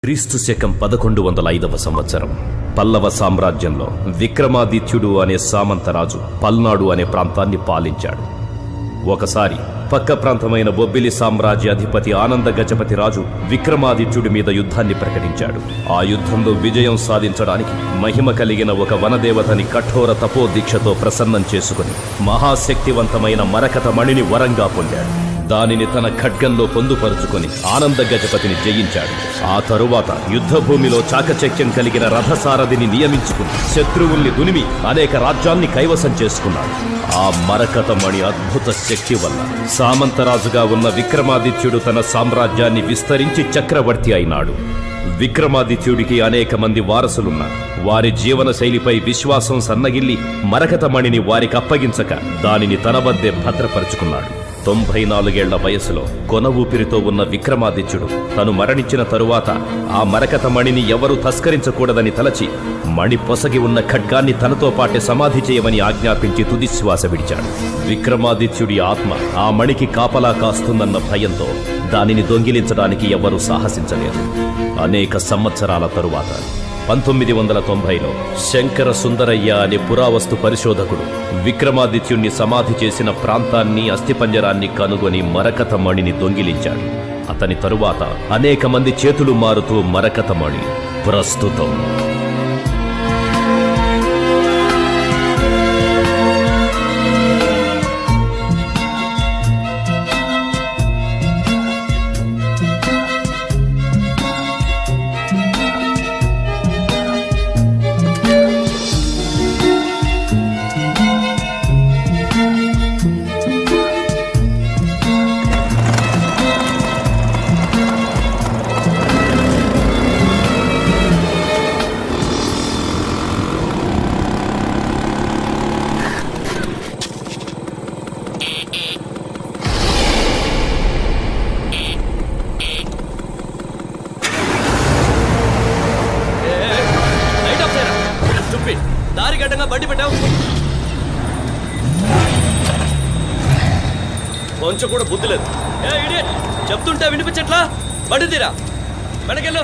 క్రీస్తు శకం 1105వ సంవత్సరం పల్లవ సామ్రాజ్యంలో విక్రమాదిత్యుడు అనే సామంతరాజు పల్నాడు అనే ప్రాంతాన్ని పాలించాడు. ఒకసారి పక్క ప్రాంతమైన బొబ్బిలి సామ్రాజ్య అధిపతి ఆనంద గజపతి రాజు విక్రమాదిత్యుడి మీద యుద్ధాన్ని ప్రకటించాడు. ఆ యుద్ధంలో విజయం సాధించడానికి మహిమ కలిగిన ఒక వనదేవతని కఠోర తపోదీక్షతో ప్రసన్నం చేసుకుని మహాశక్తివంతమైన మరకత మణిని వరంగా పొందాడు. దానిని తన ఖడ్గంలో పొందుపరుచుకొని ఆనంద గజపతిని జయించాడు. ఆ తరువాత యుద్ధభూమిలో చాకచక్యం కలిగిన రథసారథిని నియమించుకుని శత్రువుల్ని దునిమి అనేక రాజ్యాల్ని కైవసం చేసుకున్నాడు. ఆ మరకతమణి అద్భుత శక్తి వల్ల సామంతరాజుగా ఉన్న విక్రమాదిత్యుడు తన సామ్రాజ్యాన్ని విస్తరించి చక్రవర్తి అయినాడు. విక్రమాదిత్యుడికి అనేక మంది వారసులున్నారు. వారి జీవన శైలిపై విశ్వాసం సన్నగిల్లి మరకతమణిని వారికి అప్పగించక దానిని తన వద్దే భద్రపరుచుకున్నాడు. 94 వయసులో కొన ఊపిరితో ఉన్న విక్రమాదిత్యుడు తను మరణించిన తరువాత ఆ మరకతమణిని ఎవరూ తస్కరించకూడదని తలచి మణి పొసగి ఉన్న ఖడ్గాన్ని తనతో పాటే సమాధి చేయమని ఆజ్ఞాపించి తుదిశ్వాస విడిచాడు. విక్రమాదిత్యుడి ఆత్మ ఆ మణికి కాపలా కాస్తుందన్న భయంతో దానిని దొంగిలించడానికి ఎవరూ సాహసించలేదు. అనేక సంవత్సరాల తరువాత 1990లో శంకర సుందరయ్య అనే పురావస్తు పరిశోధకుడు విక్రమాదిత్యుణ్ణి సమాధి చేసిన ప్రాంతాన్ని అస్థిపంజరాన్ని కనుగొని మరకతమణిని దొంగిలించాడు. అతని తరువాత అనేక మంది చేతులు మారుతూ మరకతమణి ప్రస్తుతం దారిగడ్డంగా బండి పెట్టావు. కొంచెం కూడా బుద్ధి లేదు. చెప్తుంటే వినిపించట్లా. బండి తీరా, వెనకెళ్ళు.